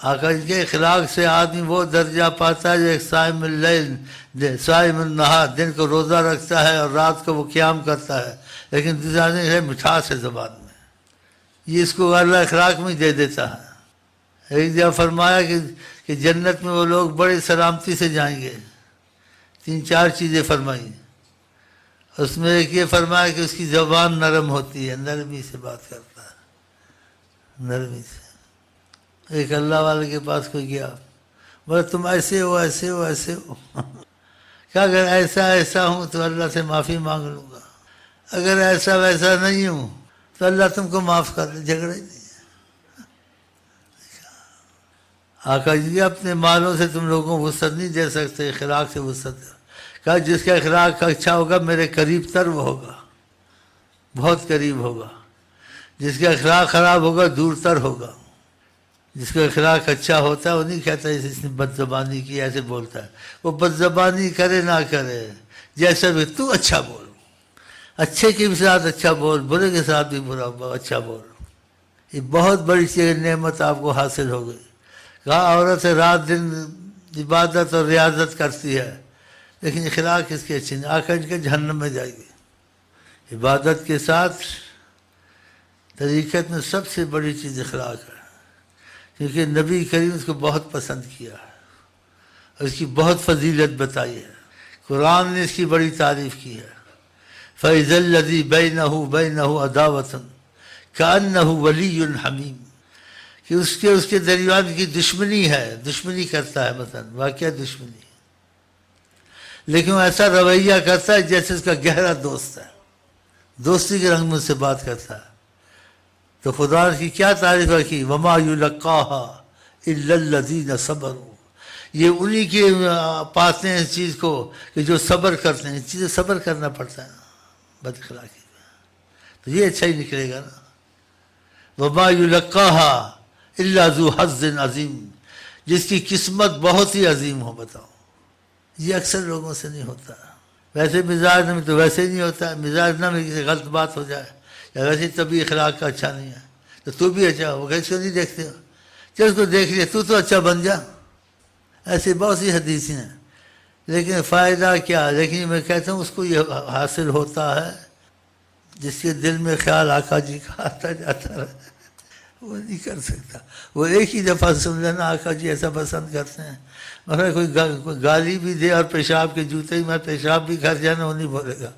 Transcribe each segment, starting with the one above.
آقا جی کے اخلاق سے آدمی وہ درجہ پاتا ہے جو ایک صائم اللیل صائم النہار، دن کو روزہ رکھتا ہے اور رات کو وہ قیام کرتا ہے، لیکن دوسرا ہے مٹھاس ہے زبان میں، یہ اس کو اللہ اخلاق میں دے دیتا ہے۔ ایک جگہ فرمایا کہ جنت میں وہ لوگ بڑے سلامتی سے جائیں گے، 3-4 چیزیں فرمائی، اس میں ایک یہ فرمایا کہ اس کی زبان نرم ہوتی ہے، نرمی سے بات کرتا ہے، نرمی سے۔ ایک اللہ والے کے پاس کوئی گیا، بولے تم ایسے ہو ایسے ہو ایسے ہو، کیا اگر ایسا ہوں تو اللہ سے معافی مانگ لوں گا، اگر ایسا ویسا نہیں ہوں تو اللہ تم کو معاف کر دے، جھگڑا ہی نہیں ہے۔ آقا جی اپنے مالوں سے تم لوگوں کو وسعت نہیں دے سکتے، اخلاق سے وسعت دے۔ کہا جس کا اخلاق اچھا ہوگا میرے قریب تر وہ ہوگا، بہت قریب ہوگا، جس کا اخلاق خراب ہوگا دور تر ہوگا۔ جس کا اخلاق اچھا ہوتا ہے وہ نہیں کہتا اس نے بد زبانی کی، ایسے بولتا ہے، وہ بد زبانی کرے نہ کرے، جیسا بھی تو اچھا بول، اچھے کے بھی ساتھ اچھا بول، برے کے ساتھ بھی برا اچھا بول۔ یہ بہت بڑی چیز نعمت آپ کو حاصل ہو گئی۔ کہا عورت رات دن عبادت اور ریاضت کرتی ہے لیکن اخلاق اس کے اچھے نہیں، آخر کے جہنم میں جائے گی۔ عبادت کے ساتھ طریقت میں سب سے بڑی چیز اخلاق ہے، کیونکہ نبی کریم اس کو بہت پسند کیا ہے اور اس کی بہت فضیلت بتائی ہے، قرآن نے اس کی بڑی تعریف کی ہے۔ فَإِذَا الَّذِي بَيْنَهُ وَبَيْنَهُ عَدَاوَةٌ كَأَنَّهُ وَلِيٌّ حَمِيمٌ، کہ اس کے درمیان کی دشمنی ہے، دشمنی کرتا ہے، مثلا واقعہ دشمنی ہے، لیکن وہ ایسا رویہ کرتا ہے جیسے اس کا گہرا دوست ہے، دوستی کے رنگ میں سے بات کرتا ہے۔ تو خدا کی کیا تعریف کی، وَمَا يُلَقَّاهَا إِلَّا الَّذِينَ صَبَرُوا، یہ انہی کے پاتے ہیں اس چیز کو کہ جو صبر کرتے ہیں، اس چیزیں صبر کرنا پڑتا ہے بد اخلاقی میں، تو یہ اچھا ہی نکلے گا نا۔ وَمَا يُلَقَّاهَا إِلَّا ذُو حَظٍّ عَظِيمٍ، جس کی قسمت بہت ہی عظیم ہو، بتاؤ یہ اکثر لوگوں سے نہیں ہوتا۔ ویسے مزاج میں تو ویسے ہی نہیں ہوتا، مزاج نہ میں کسی غلط بات ہو جائے یا ویسے طبی اخلاق کا اچھا نہیں ہے تو بھی اچھا ہو، اس کو نہیں دیکھتے ہو، چل اس کو دیکھ لیا تو اچھا بن جا، ایسی بہت سی حدیثیں ہیں، لیکن فائدہ کیا؟ لیکن میں کہتا ہوں اس کو یہ حاصل ہوتا ہے جس کے دل میں خیال آقا جی کا آتا جاتا ہے، وہ نہیں کر سکتا۔ وہ ایک ہی دفعہ سن لینا آقا جی ایسا پسند کرتے ہیں، مگر کوئی گالی بھی دے اور پیشاب کے جوتے ہی میں پیشاب بھی کر جانا، وہ نہیں بولے گا،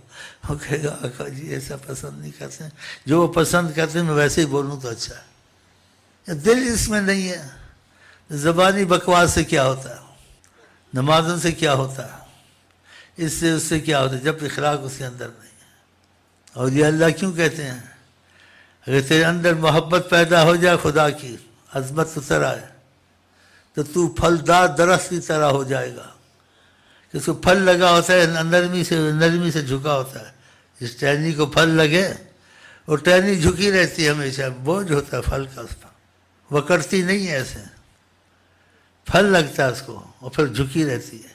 وہ کہے گا آقا جی ایسا پسند نہیں کرتے ہیں، جو وہ پسند کرتے ہیں میں ویسے ہی بولوں تو اچھا ہے۔ دل اس میں نہیں ہے، زبانی بکواس سے کیا ہوتا ہے، نمازوں سے کیا ہوتا ہے، اس سے کیا ہوتا ہے جب اخلاق اس کے اندر نہیں ہے۔ اور یہ اللہ کیوں کہتے ہیں اگر تیرے اندر محبت پیدا ہو جائے خدا کی، عظمت اتر آئے، تو تو پھلدار درخت کی طرح ہو جائے گا، کہ اس کو پھل لگا ہوتا ہے نرمی سے جھکا ہوتا ہے، جس ٹہنی کو پھل لگے وہ ٹہنی جھکی رہتی ہے ہمیشہ، بوجھ ہوتا ہے پھل کا اس پر، وہ کرتی نہیں ہے، ایسے پھل لگتا ہے اس کو اور پھر جھکی رہتی ہے۔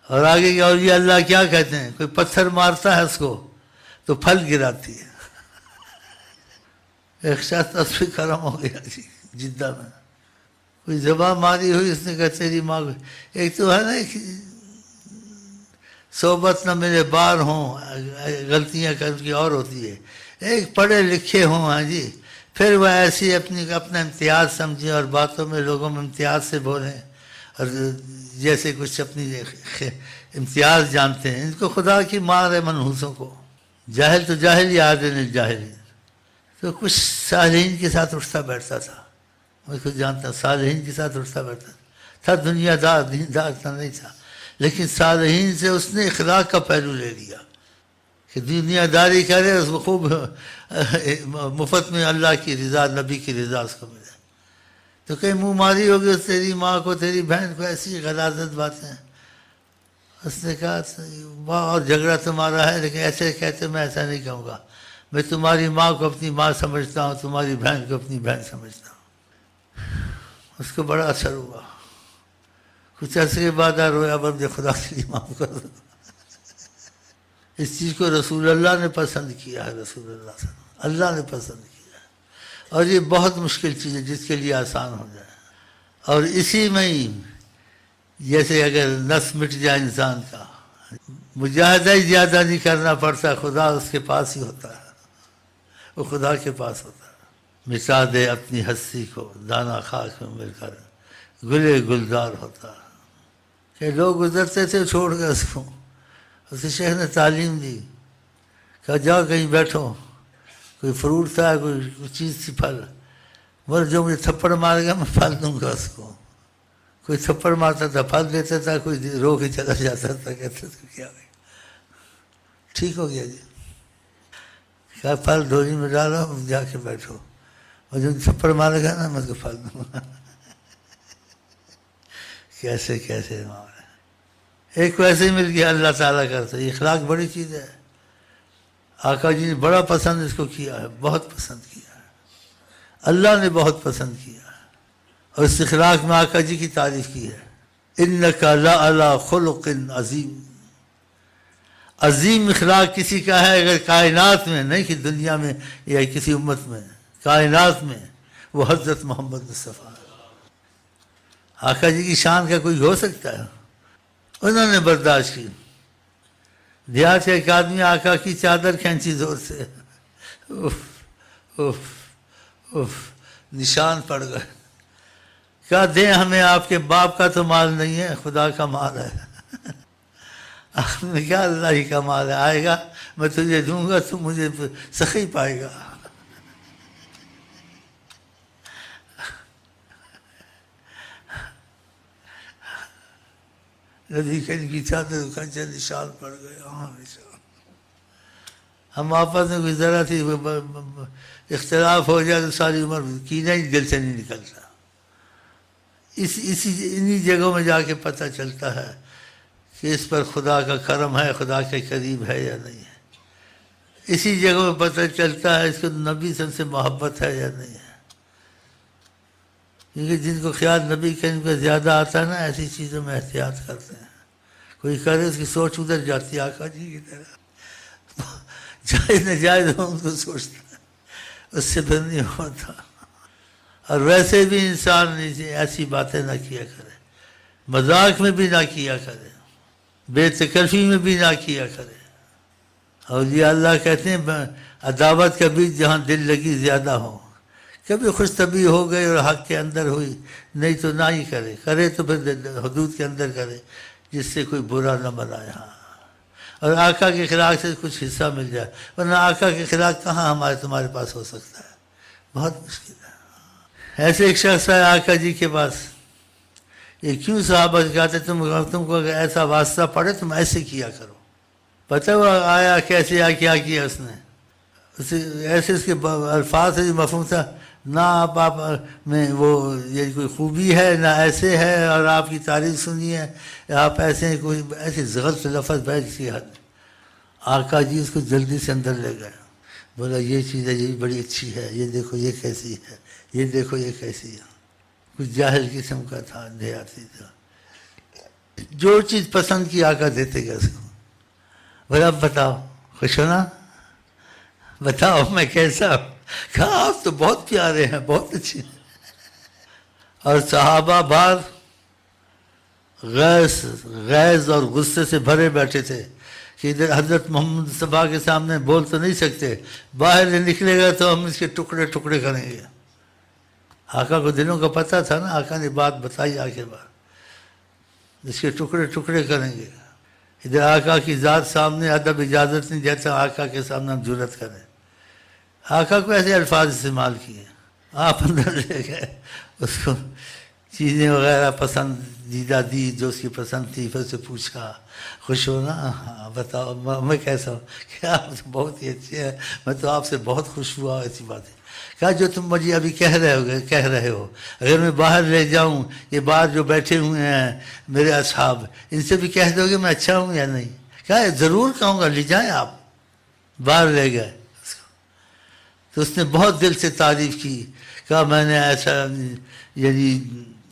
اور آگے کی اور یہ اللہ کیا کہتے ہیں، کوئی پتھر مارتا ہے اس کو تو پھل گراتی ہے۔ ایک شخص اس پہ کرم ہو گیا جی جدہ میں، کوئی زبان ماری ہوئی، اس نے کہا تیری ماں کو، ایک تو ہے نا صحبت نہ میرے بار ہوں، غلطیاں کر کی اور ہوتی ہے، ایک پڑھے لکھے ہوں، ہاں جی، پھر وہ ایسی اپنا امتیاز سمجھیں اور باتوں میں لوگوں میں امتیاز سے بولیں اور جیسے کچھ اپنی امتیاز جانتے ہیں، ان کو خدا کی مار ہے منحوسوں کو۔ جاہل تو جاہل ہی عادل الجاہل، تو کچھ صالحین کے ساتھ اٹھتا بیٹھتا تھا، میں خود جانتا صالحین کے ساتھ اٹھتا بیٹھتا تھا، دنیا دار دیندار نہیں تھا، لیکن صالحین سے اس نے اخلاق کا پہلو لے لیا کہ دنیا داری کرے، اس کو خوب مفت میں اللہ کی رضا نبی کی رضا اس کو ملے۔ تو کہیں منہ ماری ہوگی تیری ماں کو تیری بہن کو، ایسی غلاظت باتیں، اس نے کہا اور جھگڑا تمہارا ہے لیکن ایسے کہتے میں ایسا نہیں کہوں گا، میں تمہاری ماں کو اپنی ماں سمجھتا ہوں، تمہاری بہن کو اپنی بہن سمجھتا ہوں۔ اس کو بڑا اثر ہوا، کچھ عرصے کے بعد رویا، بندے خدا کے لیے معاف کر دو۔ اس چیز کو رسول اللہ نے پسند کیا ہے، رسول اللہ صلی اللہ علیہ وسلم، اللہ نے پسند کیا ہے، اور یہ بہت مشکل چیز ہے جس کے لیے آسان ہو جائے۔ اور اسی میں ہی جیسے اگر نس مٹ جائے انسان کا، مجاہدہ ہی زیادہ نہیں کرنا پڑتا، خدا اس کے پاس ہی ہوتا ہے، وہ خدا کے پاس ہوتا ہے۔ مٹا دے اپنی ہستی کو، دانا خاک میں مل کر گلے گلزار ہوتا ہے۔ کہ لوگ گزرتے تھے چھوڑ گئے اس کو، اسے شیخ نے تعلیم دی، کہا جاؤ کہیں بیٹھو، کوئی فروٹ تھا، کوئی چیز تھی، پھل، بولے جو مجھے تھپڑ مار گیا میں پھل دوں گا اس کو۔ کوئی تھپڑ مارتا تھا پھل دیتا تھا، کوئی رو کے چلا جاتا تھا، کہتے تھے کیا گیا، ٹھیک ہو گیا جی، کہا پھل دھوری میں ڈالو، جا کے بیٹھو، اور جو تھپڑ مارے گا نا میں اس کو پھل دوں گا۔ کیسے کیسے معاملہ، ایک ویسے ہی مل گیا، اللہ تعالیٰ کرتا ہے۔ اخلاق بڑی چیز ہے، آقا جی نے بڑا پسند اس کو کیا ہے، بہت پسند کیا ہے، اللہ نے بہت پسند کیا ہے، اور اس اخلاق میں آقا جی کی تعریف کی ہے، اِنَّكَ لَعَلَىٰ خُلُقٍ عظیم۔ عظیم اخلاق کسی کا ہے اگر کائنات میں، نہیں کہ دنیا میں یا کسی امت میں، کائنات میں، وہ حضرت محمد مصطفیٰ۔ آقا جی کی شان کا کوئی ہو سکتا ہے؟ انہوں نے برداشت کی۔ دیہات ایک آدمی آقا کی چادر کھینچی زور سے، اف اف اف، نشان پڑ گئے۔ کہا دیں ہمیں، آپ کے باپ کا تو مال نہیں ہے، خدا کا مال ہے۔ آپ نے کہا اللہ ہی کا مال ہے، آئے گا میں تجھے دوں گا، تو مجھے سخی پائے گا۔ نبی کریم کی چادر کھینچے، نشان پڑ گئے۔ ہاں نشان، ہم آپس میں کوئی ذرا سی اختلاف ہو جائے تو ساری عمر کینہ ہی دل سے نہیں نکلتا۔ انہی جگہوں میں جا کے پتہ چلتا ہے کہ اس پر خدا کا کرم ہے، خدا کے قریب ہے یا نہیں ہے۔ اسی جگہ میں پتہ چلتا ہے اس کو نبی صلی اللہ علیہ وسلم سے محبت ہے یا نہیں ہے۔ کیونکہ جن کو خیال نبی کریم کا زیادہ آتا ہے نا، ایسی چیزوں میں احتیاط کرتے ہیں۔ کوئی کرے اس کی سوچ ادھر جاتی ہے، آقا جی کی طرح، جائز ناجائز ہو ان کو سوچتا ہے، اس سے پھر نہیں ہوتا۔ اور ویسے بھی انسان ایسی باتیں نہ کیا کرے، مذاق میں بھی نہ کیا کرے، بے تکلفی میں بھی نہ کیا کرے۔ اولیاء اللہ کہتے ہیں عداوت کا بیج جہاں دل لگی زیادہ ہو، کبھی خوش طبعی ہو گئی اور حق کے اندر ہوئی، نہیں تو نہ ہی کرے، کرے تو پھر حدود کے اندر کرے، جس سے کوئی برا نہ منائے۔ ہاں، اور آقا کے خلاف سے کچھ حصہ مل جائے، ورنہ آقا کے خلاف کہاں تمہارے پاس ہو سکتا ہے، بہت مشکل ہے۔ ایسے ایک شخص ہے آقا جی کے پاس، یہ کیوں صحابہ کہتے تم کو اگر ایسا واسطہ پڑے تم ایسے کیا کرو۔ پتہ وہ آیا کیسے، کیا کیا اس نے، ایسے اس کے الفاظ سے مفہوم تھا، نہ آپ میں وہ یہ کوئی خوبی ہے، نہ ایسے ہے، اور آپ کی تعریف سنی ہے، آپ ایسے ہیں، کوئی ایسے غلط لفظ بیٹھ کی حد۔ آقا جی اس کو جلدی سے اندر لے گئے، بولا یہ چیز ہے، یہ بڑی اچھی ہے، یہ دیکھو یہ کیسی ہے، یہ دیکھو یہ کیسی ہے۔ کچھ جاہل قسم کا تھا، دیہاتی تھا، جو چیز پسند کی آقا دیتے گئے اس کو۔ بولا اب بتاؤ، خوش ہونا، بتاؤ میں کیسا ہوں؟ کہا آپ تو بہت پیارے ہیں، بہت اچھے ہیں۔ اور صحابہ بعض غیظ اور غصے سے بھرے بیٹھے تھے کہ ادھر حضرت محمد مصطفیٰ کے سامنے بول تو نہیں سکتے، باہر نکلے گا تو ہم اس کے ٹکڑے ٹکڑے کریں گے۔ آقا کو دلوں کا پتہ تھا نا، آقا نے بات بتائی آگے بعد، اس کے ٹکڑے ٹکڑے کریں گے۔ ادھر آقا کی ذات سامنے، ادب اجازت نہیں دیتا آقا کے سامنے ہم جرت کریں۔ آقا کو ایسے الفاظ استعمال کیے، آپ اندر لے گئے، اس کو چیزیں وغیرہ پسندیدہ دی جو اس کی پسند تھی، پھر اسے پوچھا خوش ہو نا، ہاں بتاؤ میں کیسا ہوں؟ کہ آپ تو بہت ہی اچھے ہیں، میں تو آپ سے بہت خوش ہوا، ایسی باتیں۔ کہا جو تم مجھے ابھی کہہ رہے ہو، اگر میں باہر لے جاؤں، یہ باہر جو بیٹھے ہوئے ہیں میرے اصحاب، ان سے بھی کہہ دو گے میں اچھا ہوں یا نہیں؟ کہا ضرور کہوں گا، لے جائیں آپ۔ باہر لے گئے اس کو، تو اس نے بہت دل سے تعریف کی، کہا میں نے ایسا یعنی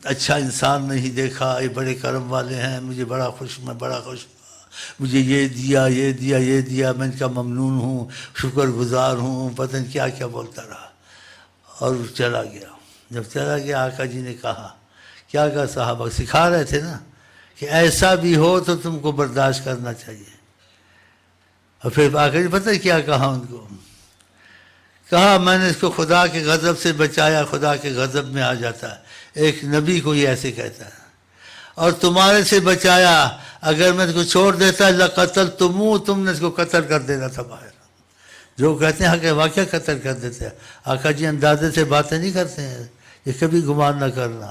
اچھا انسان نہیں دیکھا، یہ بڑے کرم والے ہیں، مجھے بڑا خوش، میں بڑا خوش ہوا، مجھے یہ دیا یہ دیا یہ دیا، میں ان کا ممنون ہوں، شکر گزار ہوں، پتہ نہیں کیا کیا بولتا رہا، اور چلا گیا۔ جب چلا گیا آقا جی نے کہا کیا کہا صحابہ سکھا رہے تھے نا کہ ایسا بھی ہو تو تم کو برداشت کرنا چاہیے. اور پھر آخر پتہ کیا کہا ان کو؟ کہا میں نے اس کو خدا کے غضب سے بچایا، خدا کے غضب میں آ جاتا ہے. ایک نبی کو یہ ایسے کہتا ہے. اور تمہارے سے بچایا، اگر میں اس کو چھوڑ دیتا لقتلتموہ، تم نے اس کو قتل کر دینا تھا باہر. جو کہتے ہیں کہ واقعہ قتل کر دیتے ہیں. آقا جی اندازے سے باتیں نہیں کرتے ہیں، یہ کبھی گمان نہ کرنا.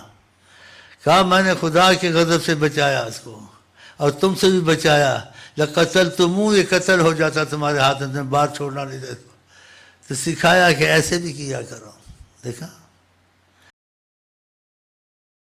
کہا میں نے خدا کے غضب سے بچایا اس کو، اور تم سے بھی بچایا. لقتلتموہ، یہ قتل ہو جاتا تمہارے ہاتھ میں، بات چھوڑنا نہیں دیتا. تو سکھایا کہ ایسے بھی کیا کرو. دیکھا